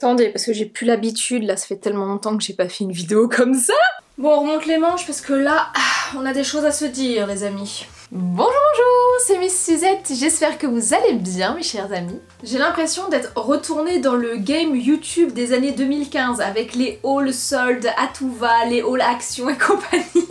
Attendez, parce que j'ai plus l'habitude, là ça fait tellement longtemps que j'ai pas fait une vidéo comme ça. Bon, on remonte les manches parce que là, on a des choses à se dire les amis. Bonjour, c'est Miss Suzette, j'espère que vous allez bien mes chers amis. J'ai l'impression d'être retournée dans le game YouTube des années 2015 avec les hauls soldes à tout va, les hauls action et compagnie.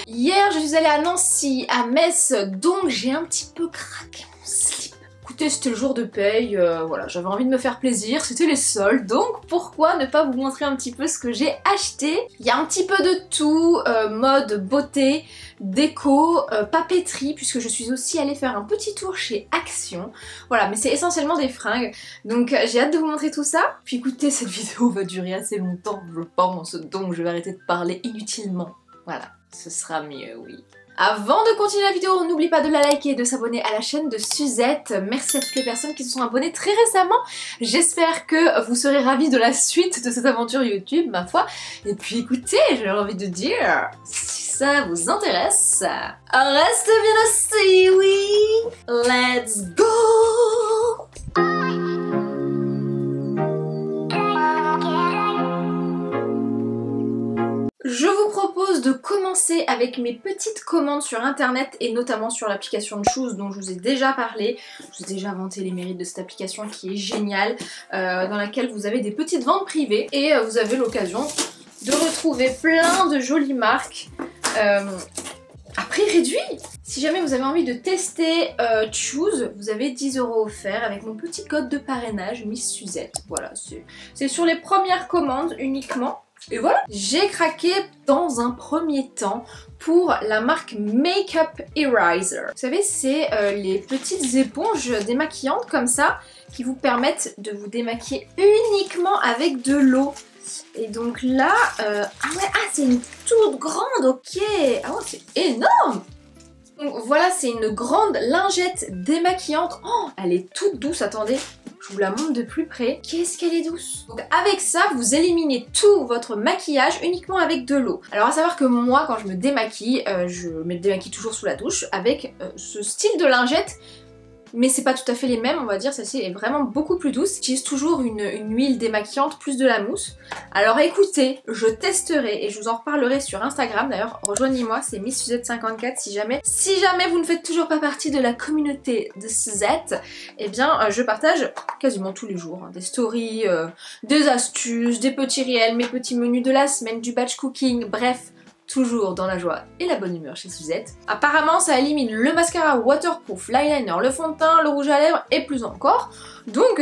Hier, je suis allée à Nancy, à Metz, donc j'ai un petit peu craqué mon slip. Écoutez, c'était le jour de paye, voilà, j'avais envie de me faire plaisir, c'était les soldes, donc pourquoi ne pas vous montrer un petit peu ce que j'ai acheté. Il y a un petit peu de tout, mode, beauté, déco, papeterie, puisque je suis aussi allée faire un petit tour chez Action. Voilà, mais c'est essentiellement des fringues, donc j'ai hâte de vous montrer tout ça. Puis écoutez, cette vidéo va durer assez longtemps, je pense, donc je vais arrêter de parler inutilement. Voilà, ce sera mieux, oui. Avant de continuer la vidéo, n'oublie pas de la liker et de s'abonner à la chaîne de Suzette. Merci à toutes les personnes qui se sont abonnées très récemment. J'espère que vous serez ravis de la suite de cette aventure YouTube, ma foi. Et puis écoutez, j'ai envie de dire, si ça vous intéresse, reste bien assis, oui. Let's go! Je vous propose de commencer avec mes petites commandes sur internet et notamment sur l'application de Choose dont je vous ai déjà parlé. Je vous ai déjà vanté les mérites de cette application qui est géniale, dans laquelle vous avez des petites ventes privées et vous avez l'occasion de retrouver plein de jolies marques à prix réduit. Si jamais vous avez envie de tester Choose, vous avez 10 € offerts avec mon petit code de parrainage Miss Suzette. Voilà, c'est sur les premières commandes uniquement. Et voilà, j'ai craqué dans un premier temps pour la marque Makeup Eraser. Vous savez, c'est les petites éponges démaquillantes comme ça qui vous permettent de vous démaquiller uniquement avec de l'eau. Et donc là, c'est une toute grande, ok. Ah ouais, c'est énorme. Donc voilà, c'est une grande lingette démaquillante. Oh, elle est toute douce, attendez. Je vous la montre de plus près. Qu'est-ce qu'elle est douce! Donc avec ça, vous éliminez tout votre maquillage uniquement avec de l'eau. Alors à savoir que moi, quand je me démaquille, je me démaquille toujours sous la douche avec ce style de lingette. Mais c'est pas tout à fait les mêmes, on va dire, celle-ci est vraiment beaucoup plus douce. J'utilise toujours une huile démaquillante plus de la mousse. Alors écoutez, je testerai et je vous en reparlerai sur Instagram. D'ailleurs, rejoignez-moi, c'est Miss Suzette54 si jamais vous ne faites toujours pas partie de la communauté de Suzette, eh bien je partage quasiment tous les jours des stories, des astuces, des petits réels, mes petits menus de la semaine, du batch cooking, bref. Toujours dans la joie et la bonne humeur chez Suzette. Apparemment ça élimine le mascara waterproof, l'eyeliner, le fond de teint, le rouge à lèvres et plus encore. Donc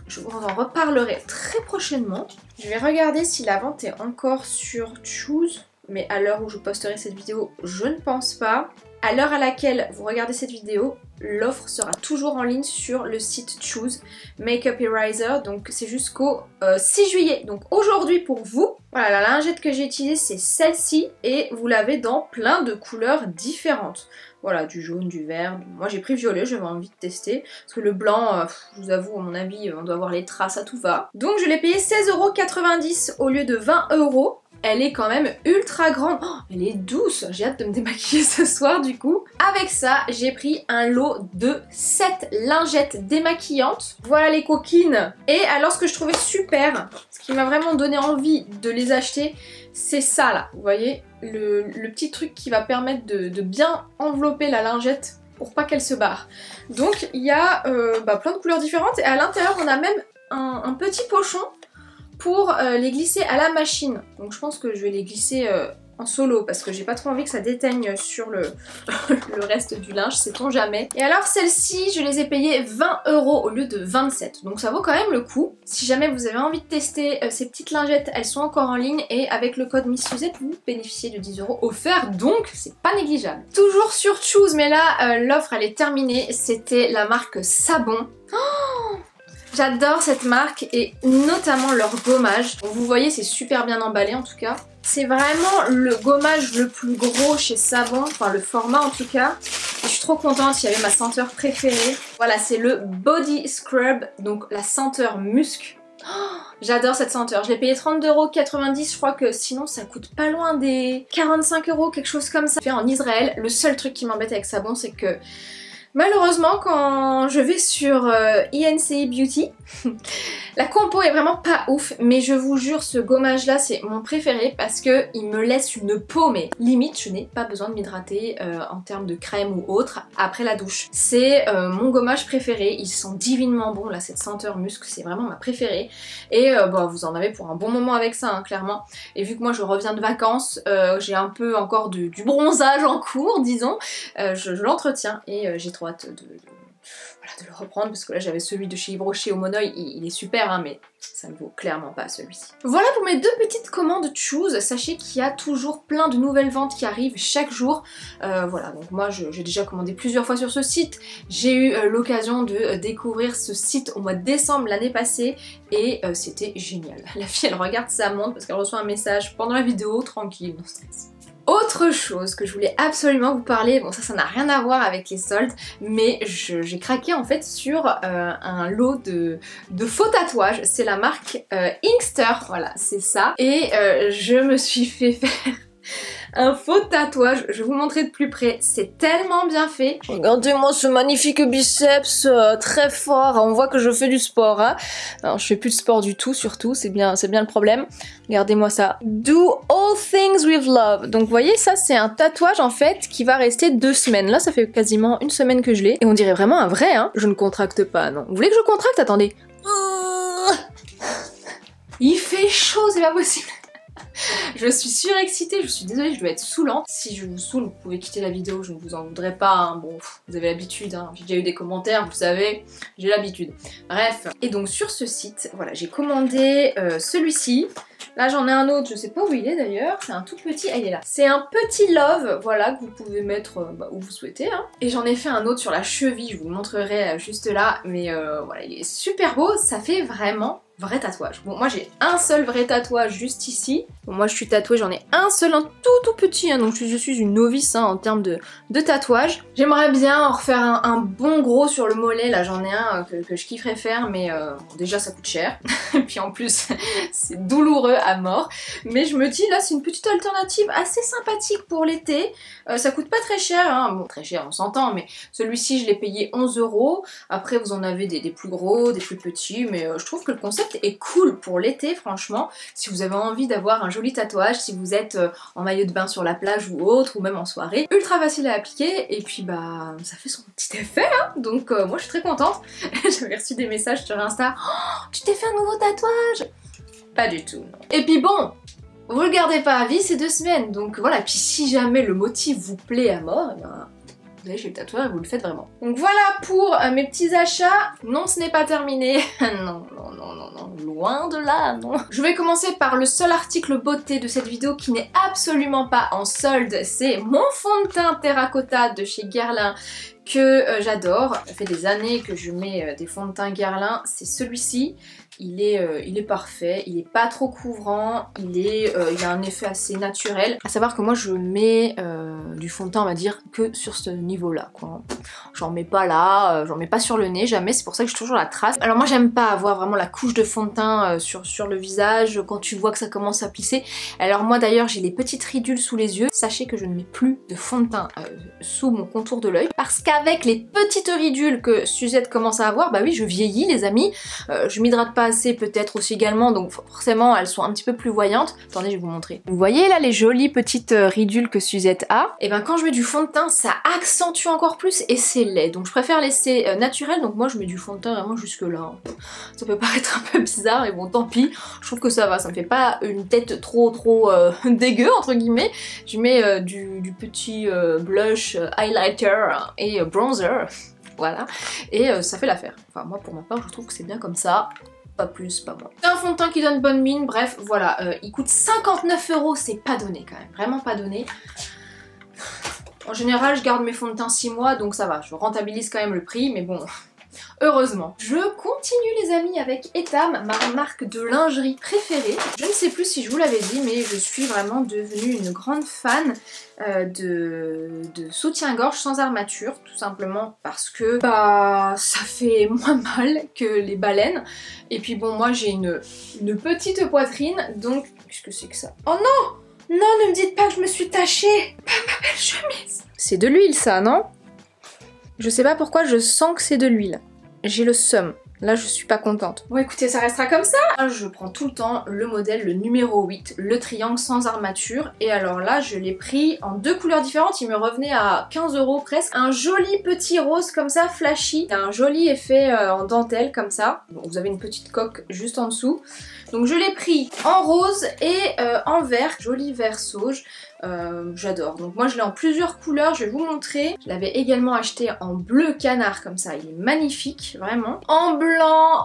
je vous en reparlerai très prochainement. Je vais regarder si la vente est encore sur Choose. Mais à l'heure où je posterai cette vidéo, je ne pense pas. À l'heure à laquelle vous regardez cette vidéo, l'offre sera toujours en ligne sur le site Choose Makeup Eraser, donc c'est jusqu'au 6 juillet. Donc aujourd'hui pour vous, voilà, la lingette que j'ai utilisée c'est celle-ci et vous l'avez dans plein de couleurs différentes. Voilà, du jaune, du vert, moi j'ai pris violet, j'avais envie de tester, parce que le blanc, je vous avoue, à mon avis, on doit avoir les traces à tout va. Donc je l'ai payé 16,90 € au lieu de 20 €. Elle est quand même ultra grande. Oh, elle est douce. J'ai hâte de me démaquiller ce soir du coup. Avec ça, j'ai pris un lot de 7 lingettes démaquillantes. Voilà les coquines. Et alors ce que je trouvais super, ce qui m'a vraiment donné envie de les acheter, c'est ça là. Vous voyez, le petit truc qui va permettre de bien envelopper la lingette pour pas qu'elle se barre. Donc il y a plein de couleurs différentes et à l'intérieur on a même un petit pochon pour les glisser à la machine. Donc je pense que je vais les glisser en solo parce que j'ai pas trop envie que ça déteigne sur le reste du linge, sait-on jamais. Et alors celles-ci, je les ai payées 20 € au lieu de 27. Donc ça vaut quand même le coup. Si jamais vous avez envie de tester ces petites lingettes, elles sont encore en ligne et avec le code Miss Suzette, vous bénéficiez de 10 € offerts, donc c'est pas négligeable. Toujours sur Choose, mais là l'offre elle est terminée, c'était la marque Sabon. Oh, j'adore cette marque et notamment leur gommage. Donc vous voyez, c'est super bien emballé en tout cas. C'est vraiment le gommage le plus gros chez Sabon, enfin le format en tout cas. Et je suis trop contente, il y avait ma senteur préférée. Voilà, c'est le Body Scrub, donc la senteur musc. Oh, j'adore cette senteur, je l'ai payé 30,90 €, je crois que sinon ça coûte pas loin des 45 €, quelque chose comme ça. Fait en Israël, le seul truc qui m'embête avec Sabon, c'est que malheureusement, quand je vais sur INCI Beauty, La compo est vraiment pas ouf, mais je vous jure, ce gommage là c'est mon préféré parce que il me laisse une peau, mais limite je n'ai pas besoin de m'hydrater en termes de crème ou autre après la douche. C'est mon gommage préféré, ils sont divinement bons là, cette senteur musc, c'est vraiment ma préférée. Et bon, vous en avez pour un bon moment avec ça, hein, clairement. Et vu que moi je reviens de vacances, j'ai un peu encore du bronzage en cours, disons, je l'entretiens et j'ai trop hâte de le reprendre parce que là j'avais celui de chez Yves Rocher au Monoeil, il est super hein, mais ça ne vaut clairement pas celui-ci. Voilà pour mes deux petites commandes Choose. Sachez qu'il y a toujours plein de nouvelles ventes qui arrivent chaque jour. Voilà, donc moi j'ai déjà commandé plusieurs fois sur ce site. J'ai eu l'occasion de découvrir ce site au mois de décembre l'année passée et c'était génial. La fille elle regarde sa montre parce qu'elle reçoit un message pendant la vidéo, tranquille, non stress. Autre chose que je voulais absolument vous parler, bon ça n'a rien à voir avec les soldes, mais j'ai craqué en fait sur un lot de faux tatouages, c'est la marque Inkster, voilà c'est ça, et je me suis fait faire un faux tatouage, je vais vous montrer de plus près, c'est tellement bien fait. Regardez-moi ce magnifique biceps très fort, on voit que je fais du sport. Hein. Alors je fais plus de sport du tout surtout, c'est bien le problème. Regardez-moi ça. Do all things with love. Donc vous voyez ça c'est un tatouage en fait qui va rester 2 semaines. Là ça fait quasiment 1 semaine que je l'ai. Et on dirait vraiment un vrai hein. Je ne contracte pas non. Vous voulez que je contracte? Attendez. Il fait chaud, c'est pas possible. Je suis surexcitée, je suis désolée, je dois être saoulante. Si je vous saoule, vous pouvez quitter la vidéo, je ne vous en voudrais pas. Hein. Bon, vous avez l'habitude, hein. J'ai déjà eu des commentaires, vous savez, j'ai l'habitude. Bref, et donc sur ce site, voilà, j'ai commandé celui-ci. Là j'en ai un autre, je sais pas où il est d'ailleurs, c'est un tout petit, ah il est là. C'est un petit love, voilà, que vous pouvez mettre où vous souhaitez. Hein. Et j'en ai fait un autre sur la cheville, je vous le montrerai juste là, mais voilà, il est super beau, ça fait vraiment vrai tatouage. Bon moi j'ai un seul vrai tatouage juste ici. Bon moi je suis tatouée, j'en ai un seul, un tout petit, hein, donc je suis une novice hein, en termes de tatouage. J'aimerais bien en refaire un bon gros sur le mollet, là j'en ai un que je kifferais faire, mais bon, déjà ça coûte cher, et puis en plus c'est douloureux à mort. Mais je me dis là c'est une petite alternative assez sympathique pour l'été, ça coûte pas très cher, hein. Bon très cher on s'entend, mais celui-ci je l'ai payé 11 €. Après vous en avez des plus gros, des plus petits, mais je trouve que le concept est cool pour l'été franchement. Si vous avez envie d'avoir un joli tatouage, si vous êtes en maillot de bain sur la plage ou autre, ou même en soirée, ultra facile à appliquer et puis bah ça fait son petit effet hein. Donc moi je suis très contente. J'avais reçu des messages sur Insta, oh, tu t'es fait un nouveau tatouage? Pas du tout non. Et puis bon, vous le gardez pas à vie, c'est 2 semaines, donc voilà. Puis si jamais le motif vous plaît à mort, et ben vous allez chez le tatoueur et vous le faites vraiment. Donc voilà pour mes petits achats. Non, ce n'est pas terminé. Non, loin de là, non. Je vais commencer par le seul article beauté de cette vidéo qui n'est absolument pas en solde. C'est mon fond de teint terracotta de chez Guerlain que j'adore. Ça fait des années que je mets des fonds de teint Guerlain. C'est celui-ci. Il est parfait, il est pas trop couvrant, il a un effet assez naturel. À savoir que moi je mets du fond de teint on va dire que sur ce niveau là quoi. J'en mets pas là, j'en mets pas sur le nez jamais, c'est pour ça que j'ai toujours la trace. Alors moi j'aime pas avoir vraiment la couche de fond de teint sur le visage quand tu vois que ça commence à plisser. Alors moi d'ailleurs j'ai les petites ridules sous les yeux. Sachez que je ne mets plus de fond de teint sous mon contour de l'œil parce qu'avec les petites ridules que Suzette commence à avoir, bah oui je vieillis les amis, je m'hydrate pas assez peut-être aussi également, donc forcément elles sont un petit peu plus voyantes. Attendez, je vais vous montrer. Vous voyez là les jolies petites ridules que Suzette a? Et ben quand je mets du fond de teint, ça accentue encore plus et c'est laid. Donc je préfère laisser naturel, donc moi je mets du fond de teint vraiment jusque là. Ça peut paraître un peu bizarre, mais bon tant pis. Je trouve que ça va, ça me fait pas une tête trop dégueu entre guillemets. Je mets du petit blush, highlighter et bronzer. Voilà, et ça fait l'affaire. Enfin moi pour ma part je trouve que c'est bien comme ça. Pas plus, pas moins. C'est un fond de teint qui donne bonne mine, bref, voilà. Il coûte 59 €, c'est pas donné quand même, vraiment pas donné. En général, je garde mes fonds de teint 6 mois, donc ça va, je rentabilise quand même le prix, mais bon, heureusement. Je continue les amis avec Etam, ma marque de lingerie préférée. Je ne sais plus si je vous l'avais dit, mais je suis vraiment devenue une grande fan de soutien-gorge sans armature, tout simplement parce que bah ça fait moins mal que les baleines. Et puis bon, moi j'ai une petite poitrine, donc qu'est-ce que c'est que ça? Oh non! Non, ne me dites pas que je me suis tachée! Pas ma belle chemise! C'est de l'huile ça, non? Je sais pas pourquoi je sens que c'est de l'huile. J'ai le seum. Là je suis pas contente. Bon écoutez, ça restera comme ça. Je prends tout le temps le modèle, le numéro 8, le triangle sans armature. Et alors là je l'ai pris en 2 couleurs différentes, il me revenait à 15 € presque. Un joli petit rose comme ça, flashy. Un joli effet en dentelle comme ça. Bon, vous avez une petite coque juste en dessous. Donc je l'ai pris en rose et en vert, joli vert sauge. J'adore. Donc moi je l'ai en plusieurs couleurs, je vais vous montrer. Je l'avais également acheté en bleu canard comme ça, il est magnifique, vraiment. En blanc,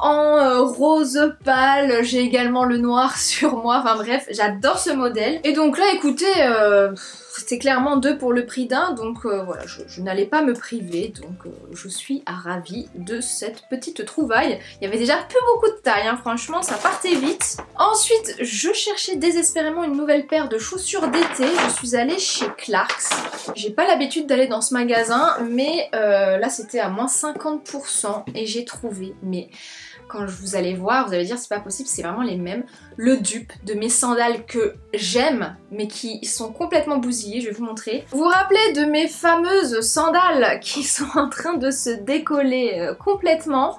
en rose pâle, j'ai également le noir sur moi, enfin bref, j'adore ce modèle. Et donc là écoutez, c'était clairement 2 pour le prix d'un, donc voilà, je n'allais pas me priver, donc je suis ravie de cette petite trouvaille. Il y avait déjà plus beaucoup de taille, hein, franchement, ça partait vite. Ensuite, je cherchais désespérément une nouvelle paire de chaussures d'été. Je suis allée chez Clarks. J'ai pas l'habitude d'aller dans ce magasin, mais là c'était à moins 50% et j'ai trouvé, mais quand vous allez voir, vous allez dire c'est pas possible, c'est vraiment les mêmes. Le dupe de mes sandales que j'aime, mais qui sont complètement bousillées, je vais vous montrer. Vous vous rappelez de mes fameuses sandales qui sont en train de se décoller complètement?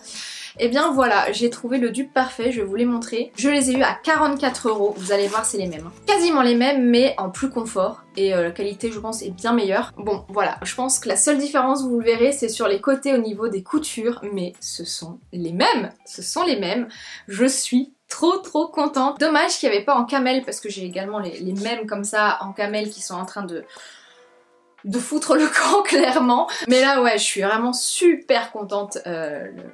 Et bien voilà, j'ai trouvé le dupe parfait, je vais vous les montrer. Je les ai eu à 44 €, vous allez voir c'est les mêmes. Quasiment les mêmes mais en plus confort et la qualité je pense est bien meilleure. Bon voilà, je pense que la seule différence vous le verrez c'est sur les côtés au niveau des coutures, mais ce sont les mêmes, Je suis trop contente. Dommage qu'il n'y avait pas en camel parce que j'ai également les mêmes comme ça en camel qui sont en train de foutre le camp clairement, mais là ouais je suis vraiment super contente,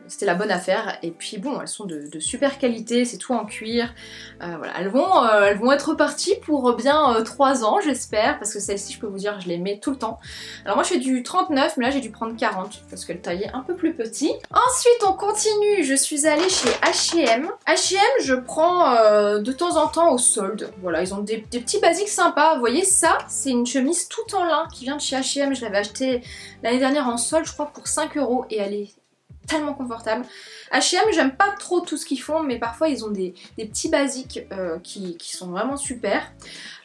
c'était la bonne affaire. Et puis bon, elles sont de super qualité, c'est tout en cuir, voilà, elles vont être reparties pour bien 3 ans j'espère, parce que celle-ci je peux vous dire je les mets tout le temps. Alors moi je fais du 39 mais là j'ai dû prendre 40 parce qu'elle taillait un peu plus petit. Ensuite on continue, je suis allée chez H&M. H&M je prends de temps en temps au solde, voilà, ils ont des petits basiques sympas. Vous voyez ça, c'est une chemise tout en lin qui vient de chez H&M, je l'avais acheté l'année dernière en solde je crois pour 5 € et elle est tellement confortable. H&M j'aime pas trop tout ce qu'ils font, mais parfois ils ont des petits basiques qui sont vraiment super.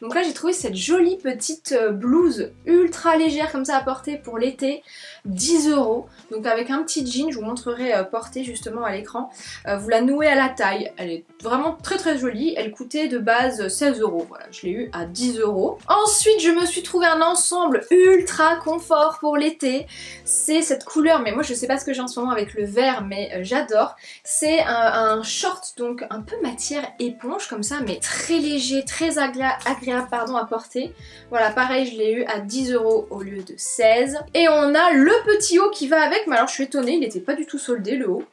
Donc là j'ai trouvé cette jolie petite blouse ultra légère comme ça à porter pour l'été, 10 €. Donc avec un petit jean, je vous montrerai porter justement à l'écran. Vous la nouez à la taille, elle est vraiment très jolie. Elle coûtait de base 16 €, voilà, je l'ai eu à 10 €. Ensuite je me suis trouvé un ensemble ultra confort pour l'été. C'est cette couleur, mais moi je sais pas ce que j'ai en ce moment avec le vert, mais j'adore. C'est un short donc un peu matière éponge comme ça, mais très léger, très agréable à porter. Voilà, pareil je l'ai eu à 10 € au lieu de 16. Et on a le petit haut qui va avec, mais alors je suis étonnée, il n'était pas du tout soldé le haut.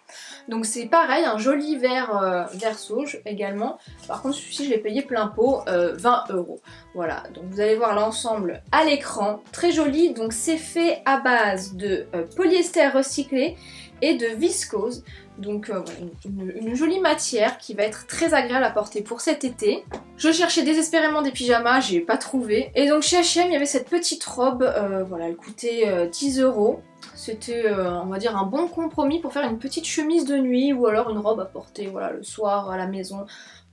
Donc c'est pareil, un joli vert sauge également. Par contre celui-ci je l'ai payé plein pot, 20 €. Voilà, donc vous allez voir l'ensemble à l'écran, très joli. Donc c'est fait à base de polyester recyclé et de viscose. Donc voilà, une jolie matière qui va être très agréable à porter pour cet été. Je cherchais désespérément des pyjamas, j'ai pas trouvé. Et donc chez H&M il y avait cette petite robe, voilà, elle coûtait 10 €. C'était on va dire un bon compromis pour faire une petite chemise de nuit ou alors une robe à porter, voilà, le soir à la maison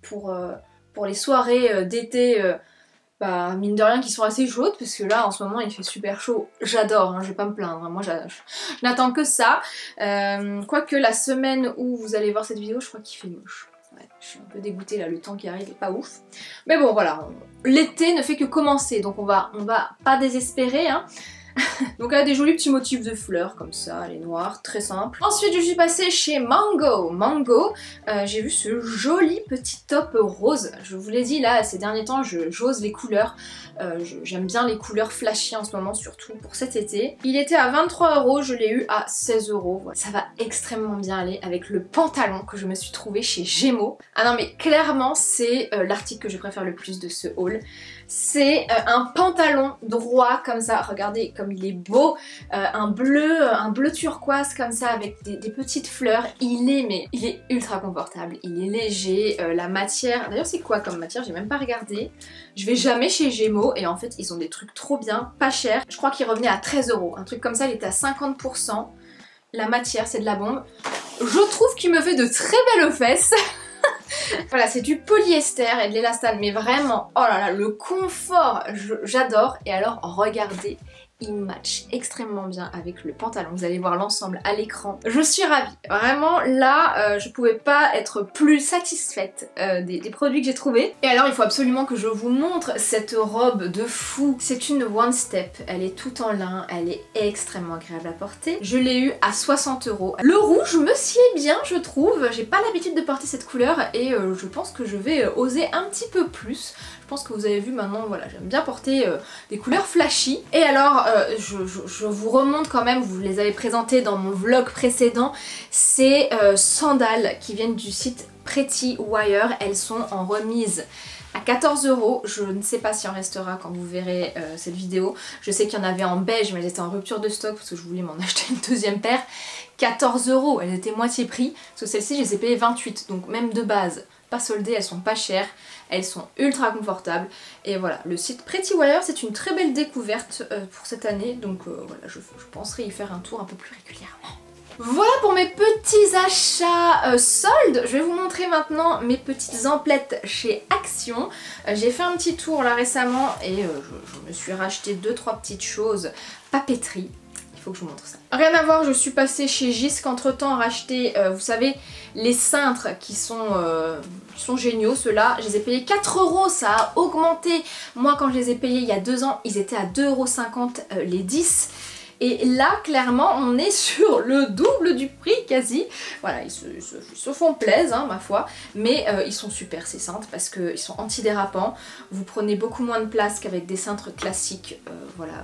pour les soirées d'été. Bah, mine de rien qui sont assez chaudes parce que là en ce moment il fait super chaud, j'adore, hein, je vais pas me plaindre, hein. Moi je n'attends que ça, quoique la semaine où vous allez voir cette vidéo je crois qu'il fait moche, ouais, je suis un peu dégoûtée là, le temps qui arrive est pas ouf, mais bon voilà, l'été ne fait que commencer donc on va pas désespérer, hein. Donc elle a des jolis petits motifs de fleurs comme ça, elle est noire, très simple. Ensuite je suis passée chez Mango, j'ai vu ce joli petit top rose. Je vous l'ai dit là, ces derniers temps j'ose les couleurs, j'aime bien les couleurs flashy en ce moment, surtout pour cet été. Il était à 23 €, je l'ai eu à 16 €, voilà. Ça va extrêmement bien aller avec le pantalon que je me suis trouvé chez Gémeaux. Ah non mais clairement c'est l'article que je préfère le plus de ce haul. C'est un pantalon droit comme ça, regardez comme il est beau, un bleu turquoise comme ça avec des petites fleurs. Il est ultra confortable, il est léger, la matière, d'ailleurs c'est quoi comme matière, j'ai même pas regardé. Je vais jamais chez Gémeaux et en fait ils ont des trucs trop bien, pas cher. Je crois qu'il revenait à 13 €, un truc comme ça, il était à 50%. La matière c'est de la bombe. Je trouve qu'il me fait de très belles fesses. Voilà, c'est du polyester et de l'élastane, mais vraiment, oh là là, le confort, j'adore. Et alors, regardez il match extrêmement bien avec le pantalon. Vous allez voir l'ensemble à l'écran. Je suis ravie. Vraiment, là, je pouvais pas être plus satisfaite des produits que j'ai trouvés. Et alors, il faut absolument que je vous montre cette robe de fou. C'est une One Step. Elle est toute en lin. Elle est extrêmement agréable à porter. Je l'ai eu à 60 €. Le rouge me sied bien, je trouve. J'ai pas l'habitude de porter cette couleur et je pense que je vais oser un petit peu plus. Je pense que vous avez vu maintenant, voilà, j'aime bien porter des couleurs flashy. Et alors, je vous remonte quand même, vous les avez présentées dans mon vlog précédent, ces sandales qui viennent du site Pretty Wire. Elles sont en remise à 14 €. Je ne sais pas s'il en restera quand vous verrez cette vidéo. Je sais qu'il y en avait en beige, mais elles étaient en rupture de stock parce que je voulais m'en acheter une deuxième paire. 14 €, elles étaient moitié prix, parce que celles-ci je les ai payées 28, donc même de base, pas soldées, elles sont pas chères, elles sont ultra confortables. Et voilà, le site Pretty Wire, c'est une très belle découverte pour cette année, donc voilà, je penserai y faire un tour un peu plus régulièrement. Voilà pour mes petits achats soldes. Je vais vous montrer maintenant mes petites emplettes chez Action. J'ai fait un petit tour là récemment et je me suis racheté 2-3 petites choses. Papeterie. Faut que je vous montre ça. Rien à voir, je suis passée chez Jysk entre temps racheter, vous savez, les cintres qui sont géniaux, ceux-là. Je les ai payés 4 €, ça a augmenté. Moi quand je les ai payés il y a 2 ans, ils étaient à 2,50 € les 10. Et là, clairement, on est sur le double du prix quasi. Voilà, ils se font plaisir, hein, ma foi. Mais ils sont super ces cintres parce qu'ils sont antidérapants. Vous prenez beaucoup moins de place qu'avec des cintres classiques. Voilà,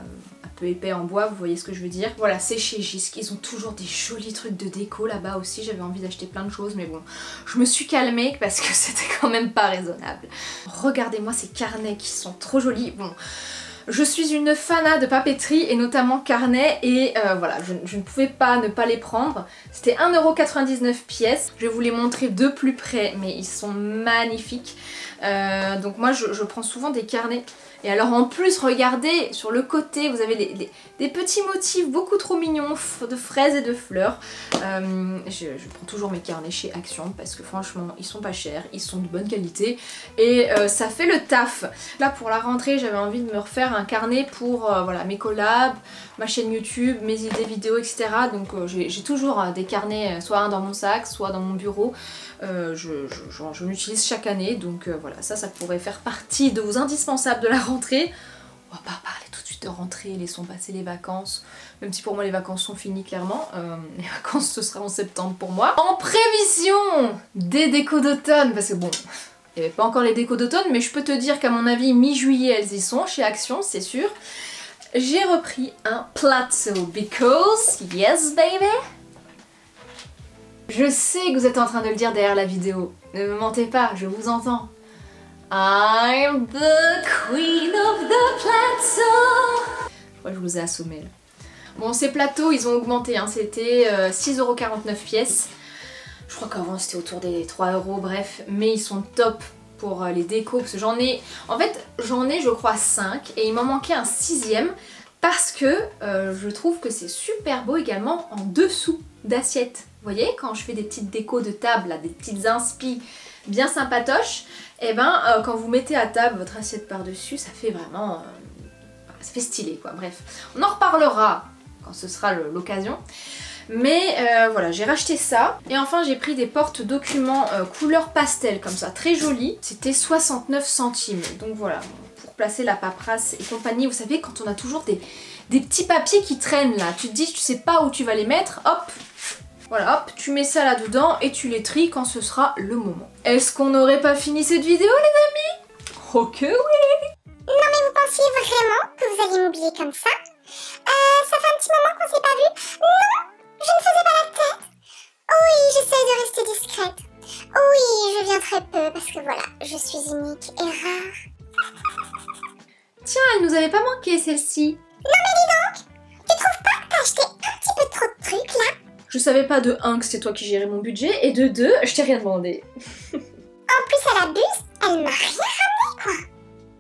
un peu épais en bois, vous voyez ce que je veux dire. Voilà, c'est chez Jysk. Ils ont toujours des jolis trucs de déco là-bas aussi. J'avais envie d'acheter plein de choses, mais bon, je me suis calmée parce que c'était quand même pas raisonnable. Regardez-moi ces carnets qui sont trop jolis. Bon. Je suis une fana de papeterie et notamment carnet et voilà, je ne pouvais pas ne pas les prendre. C'était 1,99 € pièce. Je vais vous les montrer de plus près mais ils sont magnifiques. Donc moi je prends souvent des carnets. Et alors en plus regardez sur le côté vous avez des petits motifs beaucoup trop mignons de fraises et de fleurs. Je prends toujours mes carnets chez Action parce que franchement ils sont pas chers, ils sont de bonne qualité et ça fait le taf. Là pour la rentrée j'avais envie de me refaire un carnet pour voilà, mes collabs, ma chaîne YouTube, mes idées vidéo etc. Donc j'ai toujours des carnets, soit un dans mon sac, soit dans mon bureau. Je l'utilise chaque année donc voilà, ça pourrait faire partie de vos indispensables de la rentrée. On va pas parler tout de suite de rentrée, laissons passer les vacances, même si pour moi les vacances sont finies clairement. Les vacances ce sera en septembre pour moi. En prévision des décos d'automne, parce que bon, il n'y avait pas encore les décos d'automne, mais je peux te dire qu'à mon avis mi-juillet elles y sont chez Action, c'est sûr. J'ai repris un plateau because yes baby. Je sais que vous êtes en train de le dire derrière la vidéo. Ne me mentez pas, je vous entends. I'm the queen of the plateau. Je crois que je vous ai assommé là. Bon, ces plateaux, ils ont augmenté. Hein. C'était 6,49 € pièce. Je crois qu'avant c'était autour des 3 €, bref. Mais ils sont top pour les décos. Parce que j'en ai... En fait, j'en ai je crois 5. Et il m'en manquait un 6e. Parce que je trouve que c'est super beau également en dessous d'assiettes. Vous voyez, quand je fais des petites décos de table, là, des petites inspi bien sympatoches, et ben quand vous mettez à table votre assiette par-dessus, ça fait vraiment... ça fait stylé quoi, bref. On en reparlera quand ce sera l'occasion. Mais voilà, j'ai racheté ça. Et enfin j'ai pris des porte-documents couleur pastel comme ça, très jolis. C'était 69 centimes. Donc voilà, pour placer la paperasse et compagnie. Vous savez, quand on a toujours des petits papiers qui traînent là, tu te dis tu sais pas où tu vas les mettre, hop. Voilà, hop, tu mets ça là-dedans et tu les tries quand ce sera le moment. Est-ce qu'on n'aurait pas fini cette vidéo les amis? Oh que oui! Non mais vous pensiez vraiment que vous alliez m'oublier comme ça? Ça fait un petit moment qu'on s'est pas vu. Non, je ne faisais pas la tête. Oui, j'essaie de rester discrète. Oui, je viens très peu parce que voilà, je suis unique et rare. Tiens, elle nous avait pas manqué celle-ci. Non mais dis donc, tu trouves pas que t'as acheté un petit peu trop de trucs là? Je savais pas de 1 que c'était toi qui gérais mon budget et de 2, je t'ai rien demandé. En plus elle abuse, elle m'a rien ramené quoi.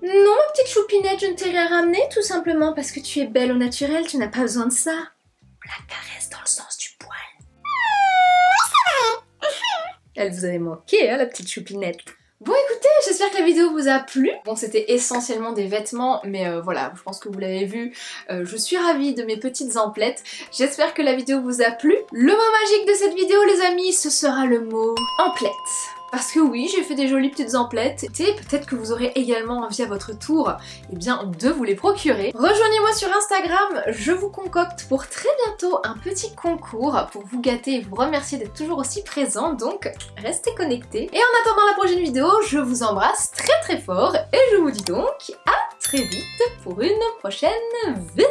Non ma petite choupinette, je ne t'ai rien ramené tout simplement parce que tu es belle au naturel, tu n'as pas besoin de ça. On la caresse dans le sens du poil. Oui c'est vrai. Elle vous avait manqué hein la petite choupinette. Bon écoutez, j'espère que la vidéo vous a plu. Bon, c'était essentiellement des vêtements, mais voilà, je pense que vous l'avez vu, je suis ravie de mes petites emplettes. J'espère que la vidéo vous a plu. Le mot magique de cette vidéo, les amis, ce sera le mot emplettes. Parce que oui, j'ai fait des jolies petites emplettes et peut-être que vous aurez également envie à votre tour de vous les procurer. Rejoignez-moi sur Instagram, je vous concocte pour très bientôt un petit concours pour vous gâter et vous remercier d'être toujours aussi présent, donc restez connectés. Et en attendant la prochaine vidéo, je vous embrasse très fort et je vous dis donc à très vite pour une prochaine vidéo.